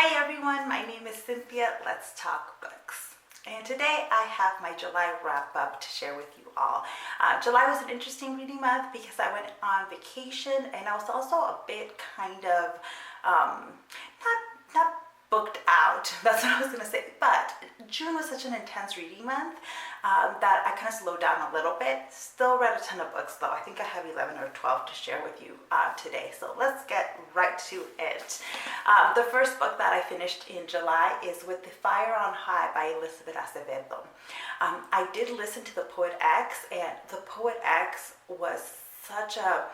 Hi everyone, my name is Cynthia. Let's talk books. And today I have my July wrap up to share with you all. July was an interesting reading month because I went on vacation and I was also a bit kind of not booked out. That's what I was going to say. But June was such an intense reading month that I kind of slowed down a little bit. Still read a ton of books though. I think I have 11 or 12 to share with you today. So let's get right to it. The first book that I finished in July is With the Fire on High by Elizabeth Acevedo. I did listen to The Poet X, and The Poet X was such a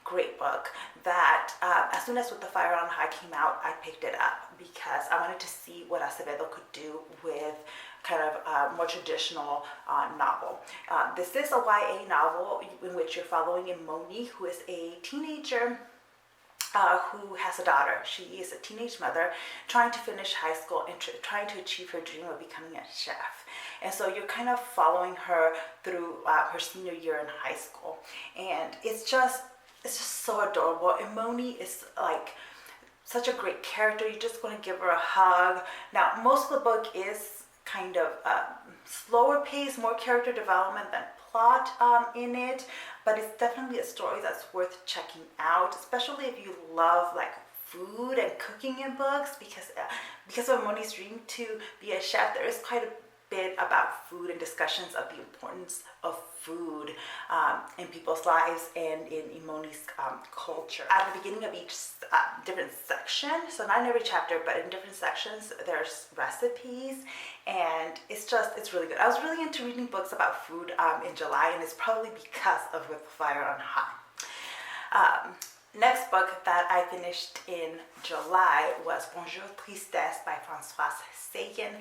great book that as soon as With the Fire on High came out, I picked it up because I wanted to see what Acevedo could do with kind of a more traditional novel. This is a YA novel in which you're following Moni, who is a teenager who has a daughter. She is a teenage mother trying to finish high school and trying to achieve her dream of becoming a chef. And so you're kind of following her through her senior year in high school. And it's just so adorable. And Moni is like such a great character. You just want to give her a hug. Now, most of the book is kind of slower pace, more character development than plot in it, but it's definitely a story that's worth checking out, especially if you love like food and cooking in books, because of Moni's dream to be a chef. There is quite a bit about food and discussions of the importance of food in people's lives and in Moni's culture. At the beginning of each different section, so not in every chapter, but in different sections, there's recipes, and it's really good. I was really into reading books about food in July, and it's probably because of With the Fire on High. Next book that I finished in July was Bonjour, Tristesse by Françoise. Sagan.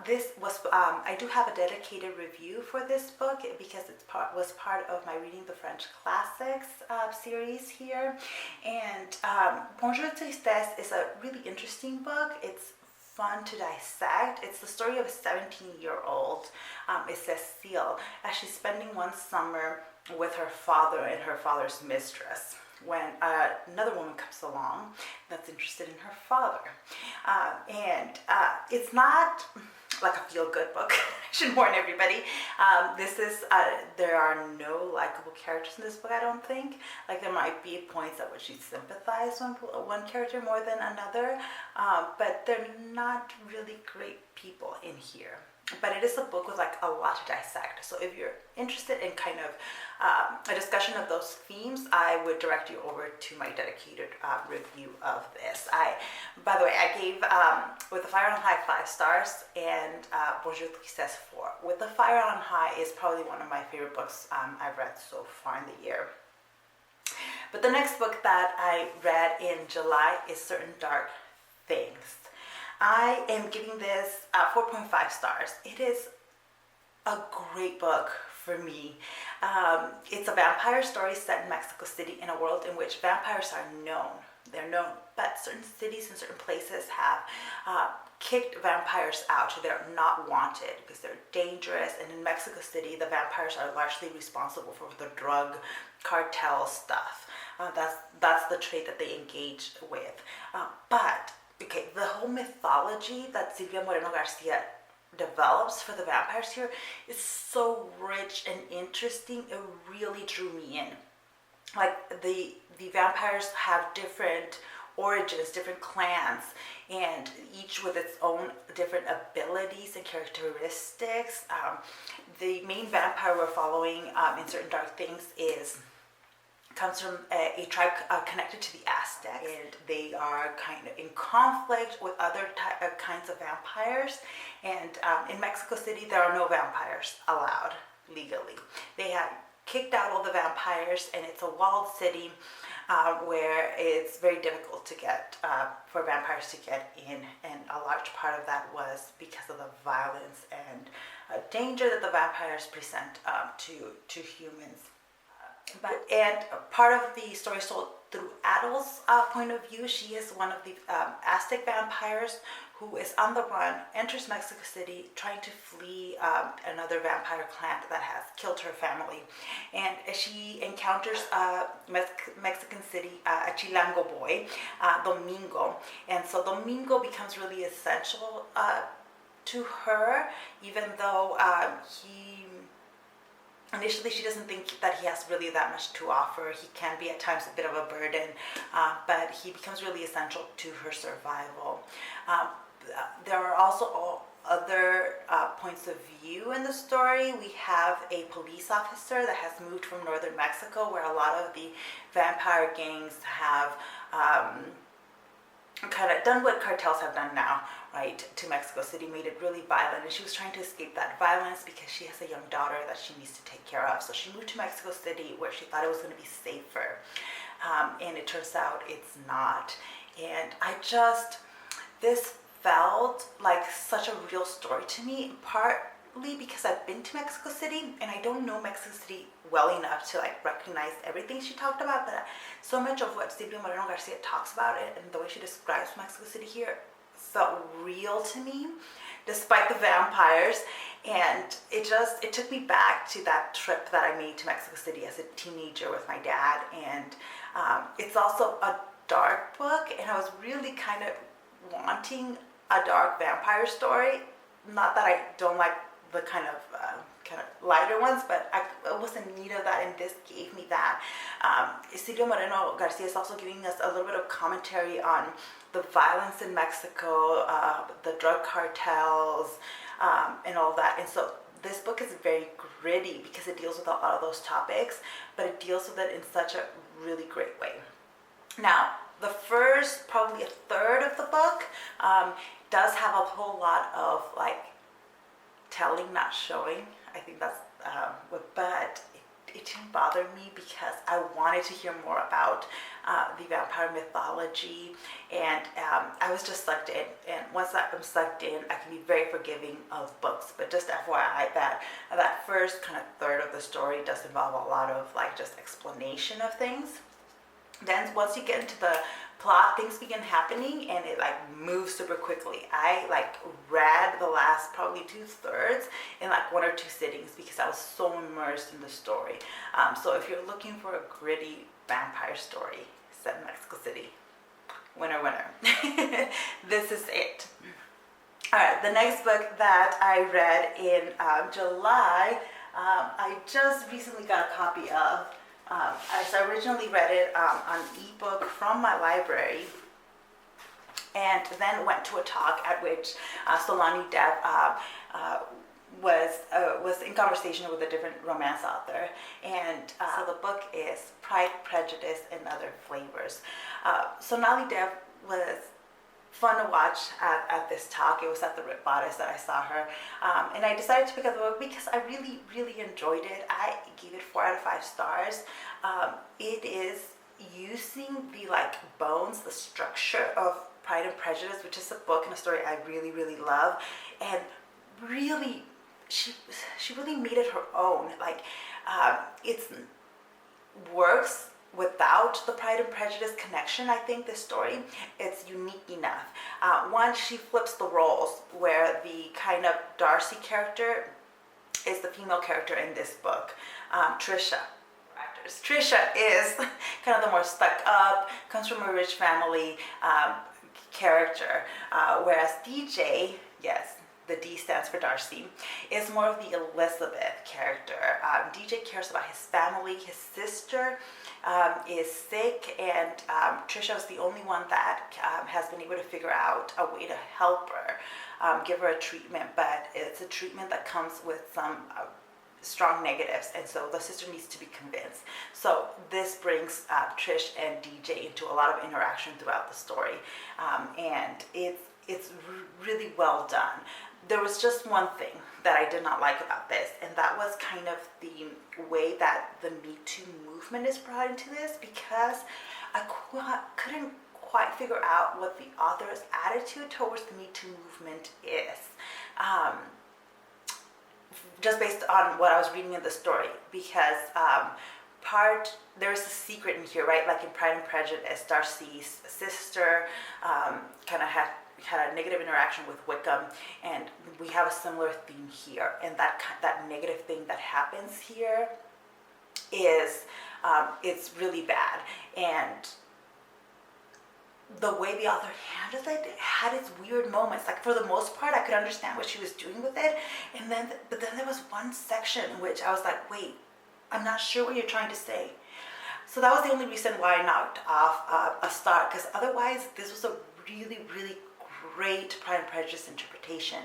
This was I do have a dedicated review for this book because it was part of my Reading the French Classics series here. And Bonjour, Tristesse is a really interesting book. It's fun to dissect. It's the story of a 17-year-old, Cecile, as she's spending one summer with her father and her father's mistress, when another woman comes along that's interested in her father. It's not like a feel-good book. I should warn everybody. There are no likable characters in this book, I don't think. Like, there might be points at which you sympathize with one character more than another, but they're not really great people in here. But it is a book with like a lot to dissect. So if you're interested in kind of a discussion of those themes, I would direct you over to my dedicated review of this. By the way, I gave With the Fire on High 5 stars and Bonjour, Tristesse 4. With the Fire on High is probably one of my favorite books I've read so far in the year. But the next book that I read in July is Certain Dark Things. I am giving this 4.5 stars. It is a great book for me. It's a vampire story set in Mexico City in a world in which vampires are known. They're known, but certain cities and certain places have kicked vampires out. They're not wanted because they're dangerous. And in Mexico City, the vampires are largely responsible for the drug cartel stuff. That's the trade that they engage with. Okay, the whole mythology that Silvia Moreno-Garcia develops for the vampires here is so rich and interesting. It really drew me in. Like, the vampires have different origins, different clans, and each with its own different abilities and characteristics. The main vampire we're following in Certain Dark Things comes from a tribe connected to the Aztecs, and they are kind of in conflict with other kinds of vampires. And in Mexico City, there are no vampires allowed legally. They have kicked out all the vampires, and it's a walled city where it's very difficult to get for vampires to get in. And a large part of that was because of the violence and danger that the vampires present to humans. And part of the story is told through Adel's point of view, she is one of the Aztec vampires who is on the run, enters Mexico City trying to flee another vampire clan that has killed her family. And she encounters Mexican City, a Chilango boy, Domingo. And so Domingo becomes really essential to her, even though initially she doesn't think that he has really that much to offer. He can be at times a bit of a burden, but he becomes really essential to her survival. There are also other points of view in the story. We have a police officer that has moved from northern Mexico, where a lot of the vampire gangs have kind of done what cartels have done now, right, to Mexico City, made it really violent. And she was trying to escape that violence because she has a young daughter that she needs to take care of. So she moved to Mexico City, where she thought it was going to be safer. And it turns out it's not. And this felt like such a real story to me, partly because I've been to Mexico City and I don't know Mexico City well enough to like recognize everything she talked about, but so much of what Silvia Moreno-Garcia talks about it and the way she describes Mexico City here felt real to me, despite the vampires. And it took me back to that trip that I made to Mexico City as a teenager with my dad. And it's also a dark book, and I was really kind of wanting a dark vampire story. Not that I don't like the kind of lighter ones, but I was in need of that, and this gave me that. Silvia Moreno-Garcia is also giving us a little bit of commentary on the violence in Mexico, the drug cartels, and all that. And so this book is very gritty because it deals with a lot of those topics, but it deals with it in such a really great way. Now, the first, probably a third of the book, does have a whole lot of like telling, not showing. I think that's, but it didn't bother me because I wanted to hear more about the vampire mythology, and I was just sucked in. And once I'm sucked in, I can be very forgiving of books. But just FYI, that first kind of third of the story does involve a lot of like just explanation of things. Then once you get into the plot, things begin happening and it like moves super quickly. I like read the last probably 2/3 in like 1 or 2 sittings because I was so immersed in the story. So if you're looking for a gritty vampire story set in Mexico City, winner. This is it. All right, the next book that I read in July, I just recently got a copy of. I originally read it on ebook from my library, and then went to a talk at which Sonali was in conversation with a different romance author, and so the book is Pride, Prejudice, and Other Flavors. Sonali was fun to watch at this talk. It was at the Rip Bodice that I saw her, and I decided to pick up the book because I really enjoyed it. I gave it 4 out of 5 stars. It is using the like bones, the structure of Pride and Prejudice, which is a book and a story I really love, and really she really made it her own. Like it works without the Pride and Prejudice connection. I think this story, it's unique enough. One, she flips the roles where the kind of Darcy character is the female character in this book. Trisha is kind of the more stuck up, comes from a rich family character, whereas DJ, yes, the D stands for Darcy, is more of the Elizabeth character. DJ cares about his family. His sister is sick, and Trisha is the only one that has been able to figure out a way to help her, give her a treatment, but it's a treatment that comes with some strong negatives, and so the sister needs to be convinced. So this brings Trish and DJ into a lot of interaction throughout the story, and it's really well done. There was just one thing that I did not like about this, and that was kind of the way that the Me Too movement is brought into this, because I couldn't quite figure out what the author's attitude towards the Me Too movement is. Just based on what I was reading in the story, because there's a secret in here, right? Like in Pride and Prejudice, Darcy's sister kind of had a negative interaction with Wickham, and we have a similar theme here. And that negative thing that happens here is it's really bad. And the way the author handled it had its weird moments. Like for the most part, I could understand what she was doing with it, but then there was one section in which I was like, wait, I'm not sure what you're trying to say. So that was the only reason why I knocked off a start, because otherwise this was a really, really great Pride and Prejudice interpretation.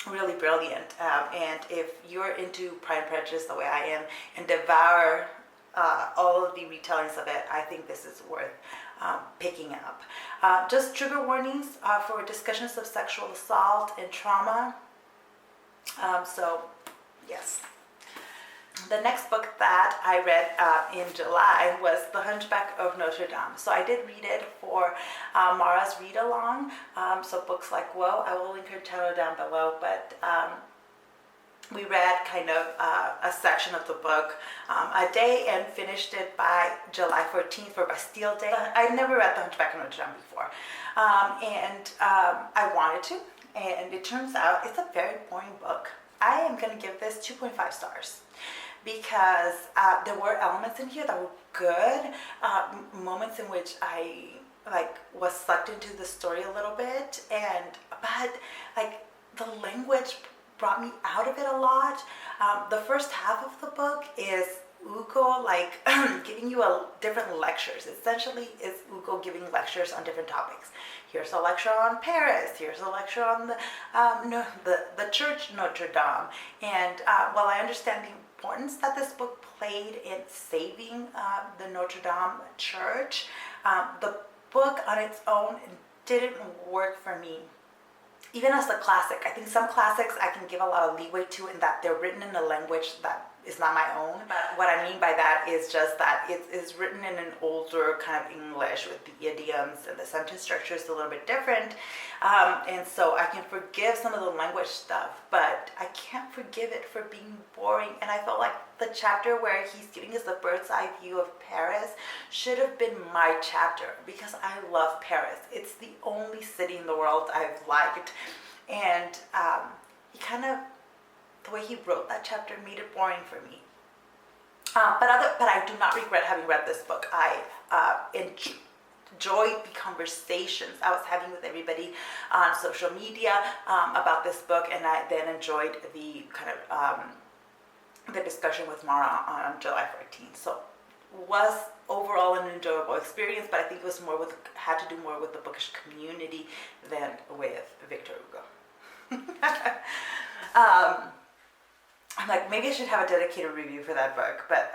Really brilliant. And if you're into Pride and Prejudice the way I am and devour all of the retellings of it, I think this is worth picking up. Just trigger warnings for discussions of sexual assault and trauma. So, yes. The next book that I read in July was The Hunchback of Notre-Dame. So I did read it for Mara's read-along. So books like Whoa, I will link her channel down below, but we read kind of a section of the book a day and finished it by July 14th for Bastille Day. I'd never read The Hunchback of Notre-Dame before, and I wanted to, and it turns out it's a very boring book. I am going to give this 2.5 stars because there were elements in here that were good, moments in which I was sucked into the story a little bit, but the language brought me out of it a lot. The first half of the book is Hugo giving you different lectures. Essentially, it's Hugo giving lectures on different topics. Here's a lecture on Paris. Here's a lecture on the church Notre-Dame. And while I understand the importance that this book played in saving the Notre-Dame church, the book on its own didn't work for me. Even as a classic, I think some classics I can give a lot of leeway to in that they're written in a language that is not my own. But what I mean by that is just that it is written in an older kind of English with the idioms, and the sentence structure is a little bit different. And so I can forgive some of the language stuff, but I can't forgive it for being boring. And I felt like the chapter where he's giving us the bird's eye view of Paris should have been my chapter, because I love Paris. It's the only city in the world I've liked. And the way he wrote that chapter made it boring for me. But I do not regret having read this book. I enjoyed the conversations I was having with everybody on social media about this book, and I then enjoyed the kind of the discussion with Mara on July 14th. So it was overall an enjoyable experience, but I think it was had to do more with the bookish community than with Victor Hugo. I'm like, maybe I should have a dedicated review for that book, but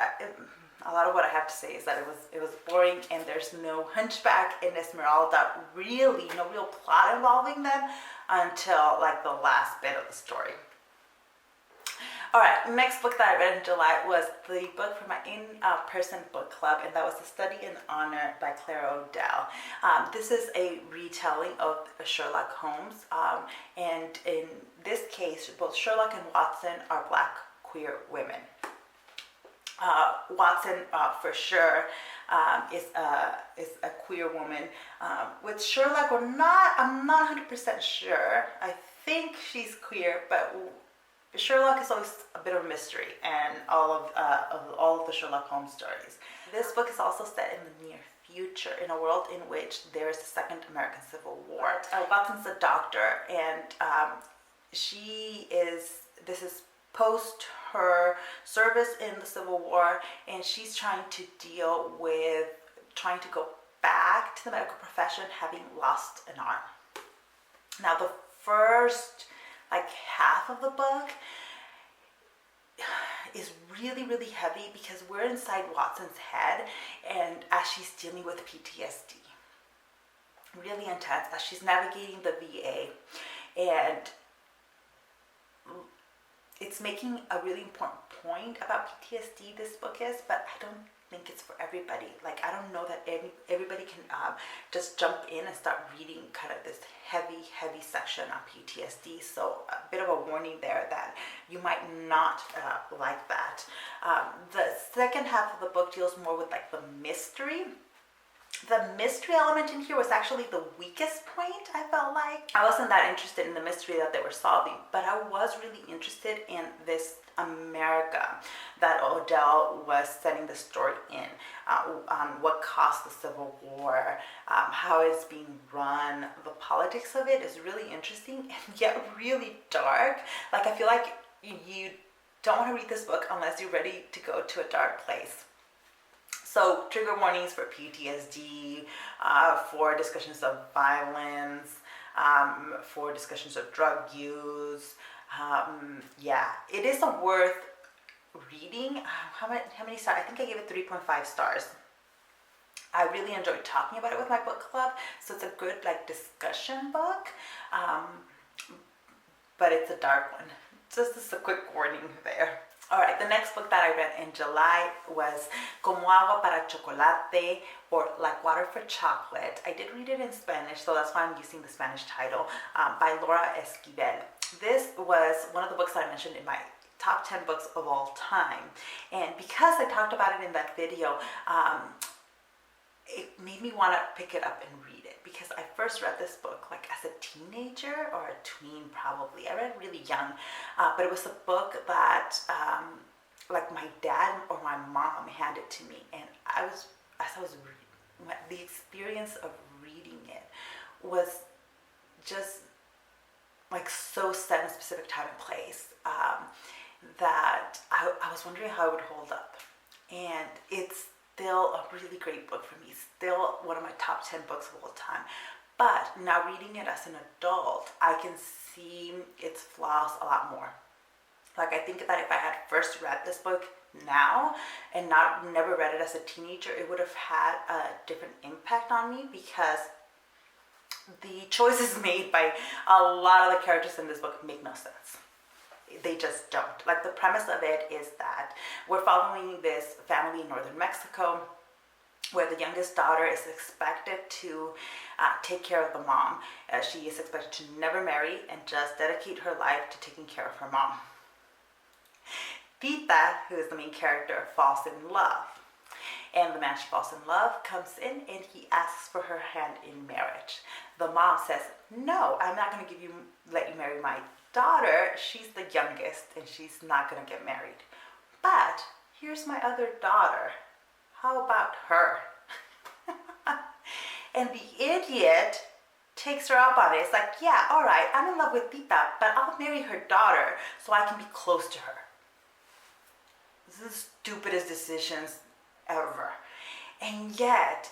a lot of what I have to say is that it was boring, and there's no Hunchback and Esmeralda, really no real plot involving them until the last bit of the story. All right, next book that I read in July was the book for my in-person book club, and that was The Study in Honor by Clara O'Dell. This is a retelling of Sherlock Holmes, and in this case, both Sherlock and Watson are Black queer women. Watson, for sure, is a queer woman. With Sherlock, I'm not 100% sure. I think she's queer, but Sherlock is always a bit of a mystery, and all of the Sherlock Holmes stories. This book is also set in the near future, in a world in which there is a second American Civil War. Watson's a doctor, and this is post her service in the Civil War, and she's trying to go back to the medical profession, having lost an arm. Now, the first half of the book is really, really heavy, because we're inside Watson's head, and as she's dealing with PTSD, really intense, as she's navigating the VA, and it's making a really important point about PTSD, this book is, but I don't think it's for everybody. Like, I don't know that everybody can just jump in and start reading kind of this heavy section on PTSD. So a bit of a warning there that you might not like that. The second half of the book deals more with like the mystery. The mystery element in here was actually the weakest point, I felt like. I wasn't that interested in the mystery that they were solving, but I was really interested in this America that Odell was setting the story in, on what caused the Civil War, how it's being run. The politics of it is really interesting and yet really dark. Like, I feel like you don't want to read this book unless you're ready to go to a dark place. So, trigger warnings for PTSD, for discussions of violence, for discussions of drug use. Yeah, it is a worth reading. How many stars? I think I gave it 3.5 stars. I really enjoyed talking about it with my book club, so it's a good like discussion book, but it's a dark one. Just a quick warning there. All right, the next book that I read in July was Como Agua para Chocolate, or Like Water for Chocolate. I did read it in Spanish, so that's why I'm using the Spanish title, by Laura Esquivel. This was one of the books that I mentioned in my top 10 books of all time. And because I talked about it in that video, it made me want to pick it up and read it, because I first read this book like as a teenager or a tween probably. I read it really young, but it was a book that like my dad or my mom handed to me, and as I was reading, the experience of reading it was just like so set in a specific time and place, that I was wondering how it would hold up. And it's still a really great book for me, still one of my top 10 books of all time. But now reading it as an adult, I can see its flaws a lot more. Like, I think that if I had first read this book now and never read it as a teenager, it would have had a different impact on me, because the choices made by a lot of the characters in this book make no sense. They just don't. Like, the premise of it is that we're following this family in northern Mexico where the youngest daughter is expected to take care of the mom. She is expected to never marry and just dedicate her life to taking care of her mom. Tita, who is the main character, falls in love. And the man she falls in love comes in and he asks for her hand in marriage. The mom says, no, I'm not going to let you marry my daughter. She's the youngest and she's not going to get married. But here's my other daughter. How about her? And the idiot takes her up on it. It's like, yeah, all right, I'm in love with Tita, but I'll marry her daughter so I can be close to her. This is the stupidest decisions ever. And yet,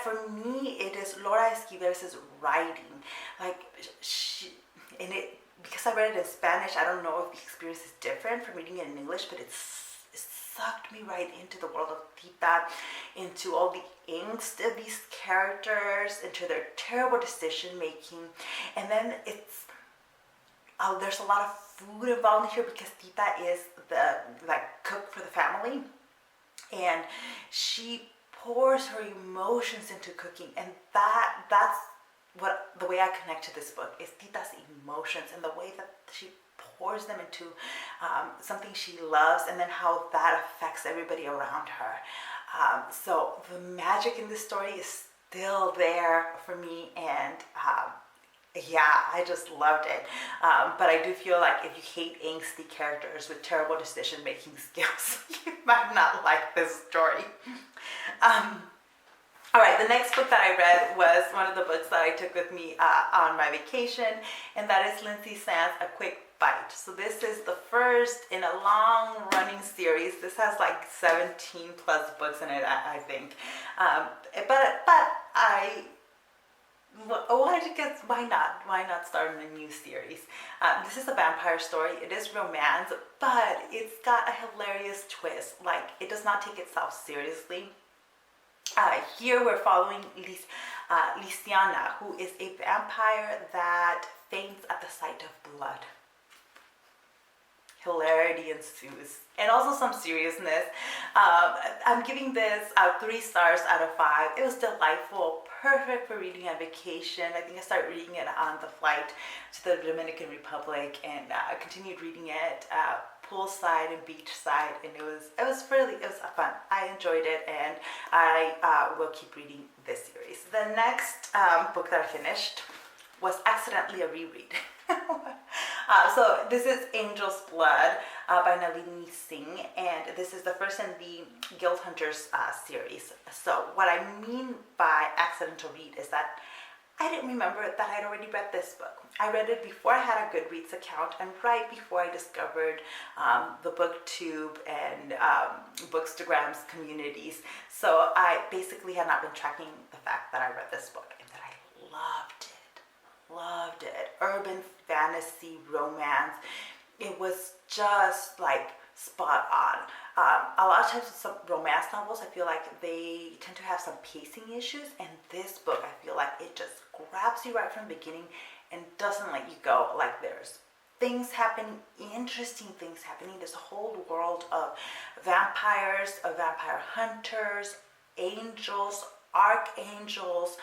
for me, it is Laura Esquivel's writing. Like, because I read it in Spanish, I don't know if the experience is different from reading it in English, but it sucked me right into the world of Tita, into all the angst of these characters, into their terrible decision making. And then there's a lot of food involved in here, because Tita is the cook for the family, and she pours her emotions into cooking, and that's what the way I connect to this book is Tita's emotions and the way that she pours them into something she loves, and then how that affects everybody around her. So the magic in this story is still there for me, and yeah, I just loved it. But I do feel like if you hate angsty characters with terrible decision-making skills, you might not like this story. All right, the next book that I read was one of the books that I took with me on my vacation, and that is Lynsay Sands' A Quick Bite. So this is the first in a long-running series. This has like 17 plus books in it, I think. But I wanted to get, why not start a new series? This is a vampire story. It is romance, but it's got a hilarious twist. Like, it does not take itself seriously. Here we're following Lysiana, who is a vampire that faints at the sight of blood. hilarity ensues, and also some seriousness. I'm giving this 3 stars out of 5. It was delightful, perfect for reading on vacation. I think I started reading it on the flight to the Dominican Republic, and continued reading it poolside and beachside, and it was fun. I enjoyed it, and I will keep reading this series. The next book that I finished was accidentally a reread. So this is Angel's Blood by Nalini Singh, and this is the first in the Guild Hunters series. So what I mean by accidental read is that I didn't remember that I'd already read this book. I read it before I had a Goodreads account, and right before I discovered the BookTube and Bookstagram's communities. So I basically had not been tracking the fact that I read this book and that I loved it. Loved it. Urban fantasy romance. It was just like spot on. A lot of times with some romance novels, I feel like they tend to have some pacing issues, and this book, I feel like it just grabs you right from the beginning and doesn't let you go. Like, there's things happening, interesting things happening. This whole world of vampires, of vampire hunters, angels, archangels,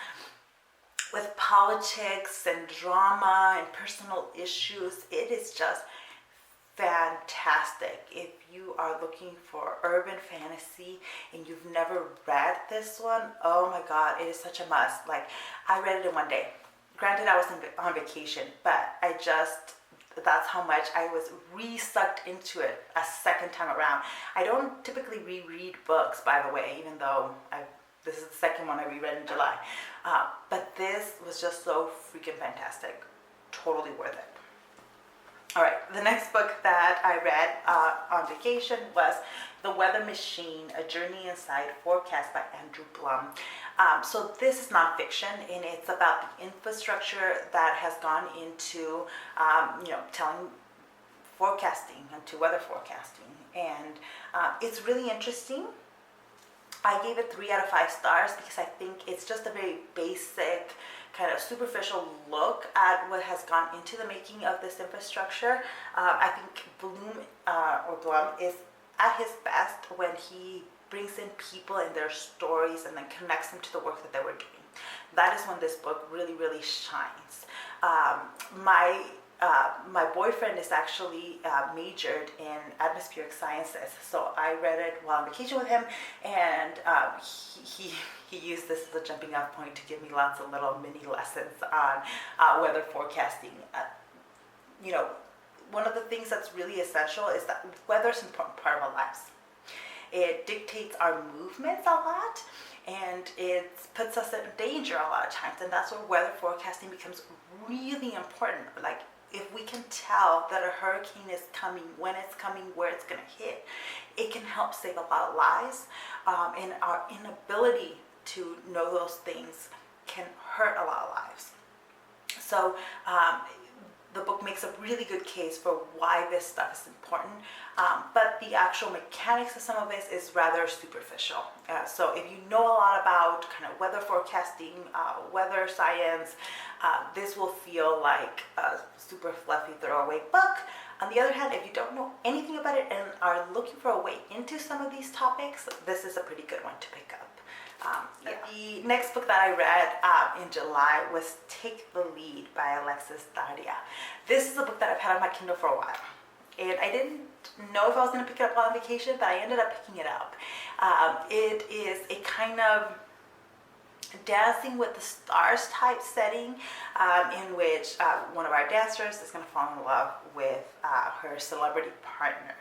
with politics and drama and personal issues. It is just fantastic. If you are looking for urban fantasy and you've never read this one, oh my god, it is such a must. Like, I read it in one day. Granted, I was on vacation, but that's how much I was re-sucked into it a second time around. I don't typically reread books, by the way, even though this is the second one I reread in July. But this was just so freaking fantastic. Totally worth it. All right, the next book that I read on vacation was The Weather Machine, A Journey Inside Forecast by Andrew Blum. So this is nonfiction, and it's about the infrastructure that has gone into, telling forecasting, into weather forecasting. And it's really interesting. I gave it 3 out of 5 stars because I think it's just a very basic, kind of superficial look at what has gone into the making of this infrastructure. I think Blum is at his best when he brings in people and their stories and then connects them to the work that they were doing. That is when this book really, really shines. My boyfriend is actually majored in atmospheric sciences, so I read it while on vacation with him, and he used this as a jumping off point to give me lots of little mini lessons on weather forecasting. One of the things that's really essential is that weather is an important part of our lives. It dictates our movements a lot, and it puts us in danger a lot of times, and that's where weather forecasting becomes really important. Like, if we can tell that a hurricane is coming, when it's coming, where it's going to hit, it can help save a lot of lives, and our inability to know those things can hurt a lot of lives. So the book makes a really good case for why this stuff is important, but the actual mechanics of some of this is rather superficial. So if you know a lot about kind of weather forecasting, weather science, this will feel like a super fluffy throwaway book. On the other hand, if you don't know anything about it and are looking for a way into some of these topics, this is a pretty good one to pick up. The next book that I read in July was Take the Lead by Alexis, Daria. This is a book that I've had on my Kindle for a while, and I didn't know if I was going to pick it up on vacation, but I ended up picking it up. It is a kind of Dancing with the Stars type setting, in which one of our dancers is going to fall in love with her celebrity partner.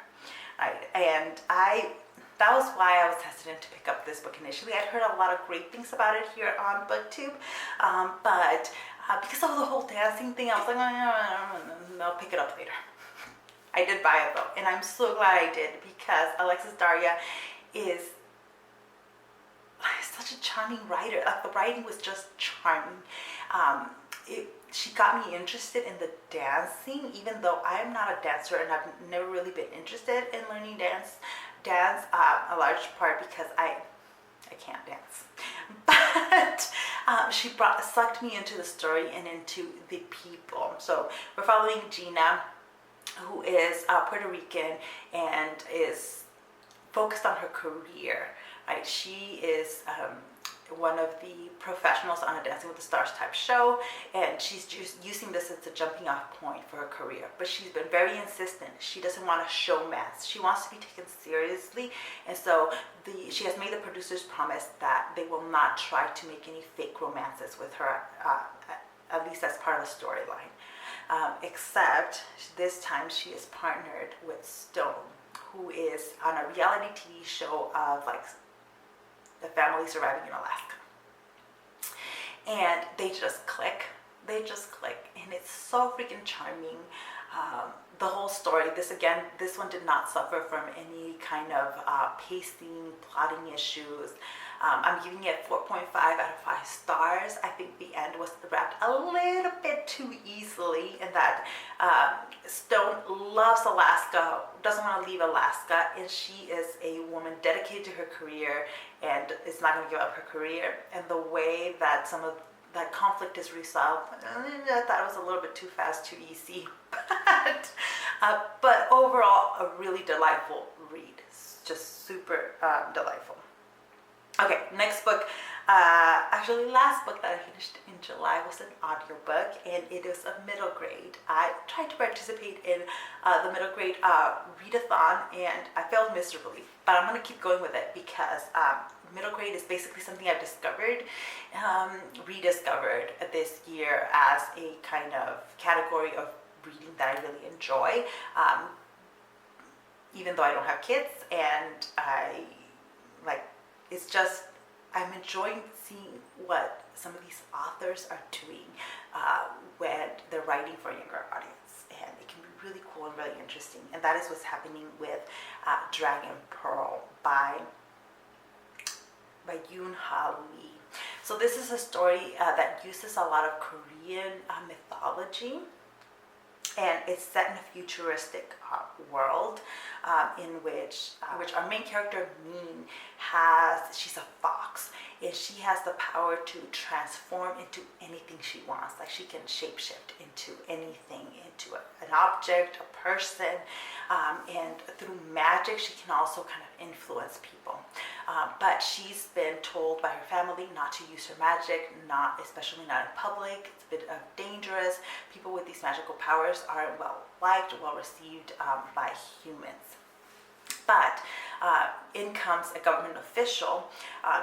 Right? And that was why I was hesitant to pick up this book initially. I'd heard a lot of great things about it here on BookTube, but because of the whole dancing thing, I was like, I'll pick it up later. I did buy it though, and I'm so glad I did, because Alexis Daria is such a charming writer. Like, the writing was just charming. She got me interested in the dancing, even though I am not a dancer and I've never really been interested in learning dance, a large part because I can't dance. But she sucked me into the story and into the people. So we're following Gina, who is Puerto Rican and is focused on her career, right? She is one of the professionals on a Dancing with the Stars type show, and she's just using this as a jumping off point for her career. But she's been very insistent. She doesn't want a showmance. She wants to be taken seriously, and so she has made the producers promise that they will not try to make any fake romances with her, at least as part of the storyline. Except this time she is partnered with Stone, who is on a reality TV show of like the family surviving in Alaska. And they just click. And it's so freaking charming. The whole story, this one did not suffer from any kind of pacing, plotting issues. I'm giving it 4.5 out of 5 stars. I think the end was wrapped a little bit too easily, in that Stone loves Alaska, doesn't want to leave Alaska, and she is a woman dedicated to her career and is not going to give up her career. And the way that some of that conflict is resolved, I thought it was a little bit too fast, too easy. But overall, a really delightful read. It's just super delightful. Okay, next book. Actually, last book that I finished in July was an audiobook, and it is a middle grade. I tried to participate in the middle grade readathon, and I failed miserably. But I'm going to keep going with it because middle grade is basically something I've rediscovered this year as a kind of category of reading that I really enjoy. Even though I don't have kids, and it's just, I'm enjoying seeing what some of these authors are doing when they're writing for a younger audience, and it can be really cool and really interesting. And that is what's happening with Dragon Pearl by Yoon. So this is a story that uses a lot of Korean mythology, and it's set in a futuristic world in which our main character, Min, she's a fox, and she has the power to transform into anything she wants. Like, she can shapeshift into anything, into an object, a person, and through magic she can also kind of influence people. But she's been told by her family not to use her magic, especially not in public. It's a bit dangerous. People with these magical powers aren't well liked, well received by humans. But in comes a government official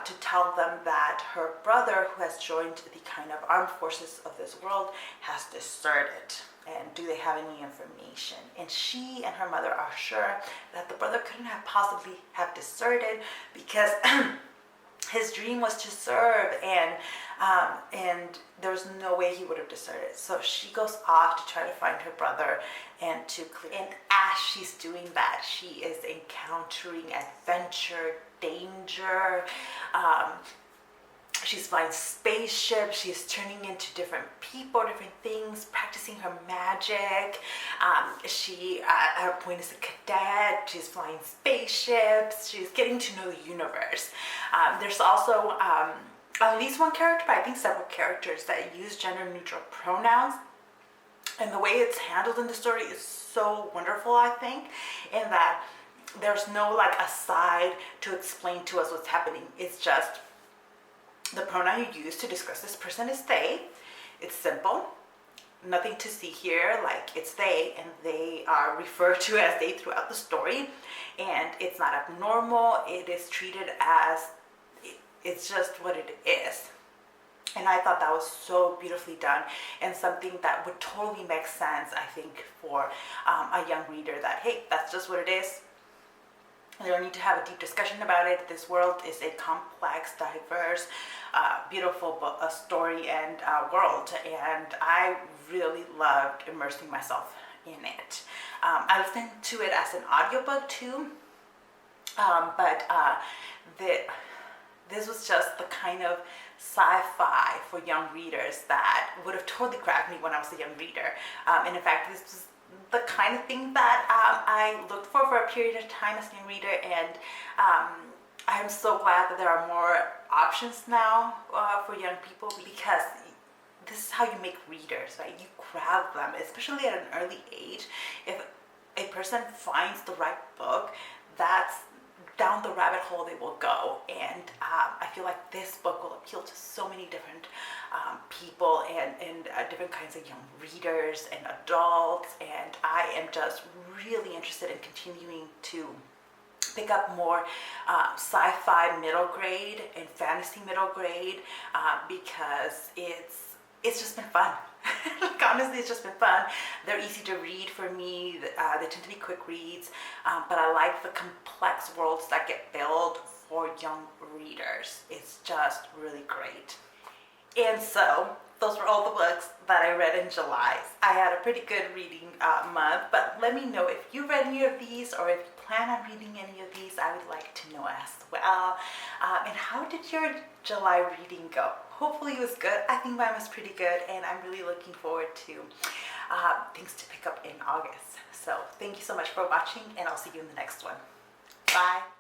to tell them that her brother, who has joined the kind of armed forces of this world, has deserted. And do they have any information? And she and her mother are sure that the brother couldn't have possibly have deserted, because his dream was to serve, and there's no way he would have deserted. So she goes off to try to find her brother and to clear. And as she's doing that, she is encountering adventure, danger. She's flying spaceships. She's turning into different people, different things, practicing her magic. She, at her point, is a cadet. She's flying spaceships. She's getting to know the universe. There's also at least one character, but I think several characters that use gender-neutral pronouns. And the way it's handled in the story is so wonderful, I think, in that there's no aside to explain to us what's happening. It's just the pronoun you use to describe this person is they. It's simple. Nothing to see here. It's they, and they are referred to as they throughout the story. And it's not abnormal. It is treated as, it's just what it is. And I thought that was so beautifully done, and something that would totally make sense, I think, for a young reader, that, hey, that's just what it is. They don't need to have a deep discussion about it. This world is a complex, diverse, beautiful story and world, and I really loved immersing myself in it. I listened to it as an audiobook too, but this was just the kind of sci-fi for young readers that would have totally grabbed me when I was a young reader. And in fact, this was the kind of thing that I looked for a period of time as a young reader, and I'm so glad that there are more options now for young people, because this is how you make readers, right? You grab them, especially at an early age. If person finds the right book, that's down the rabbit hole they will go. And I feel like this book will appeal to so many different people and different kinds of young readers and adults. And I am just really interested in continuing to pick up more sci-fi middle grade and fantasy middle grade because it's just been fun. Like, honestly, it's just been fun. They're easy to read for me. They tend to be quick reads, but I like the complex worlds that get built for young readers. It's just really great. And so those were all the books that I read in July. I had a pretty good reading month, but let me know if you read any of these or if you plan on reading any of these. I would like to know as well. And how did your July reading go? Hopefully it was good. I think mine was pretty good, and I'm really looking forward to things to pick up in August. So thank you so much for watching, and I'll see you in the next one. Bye.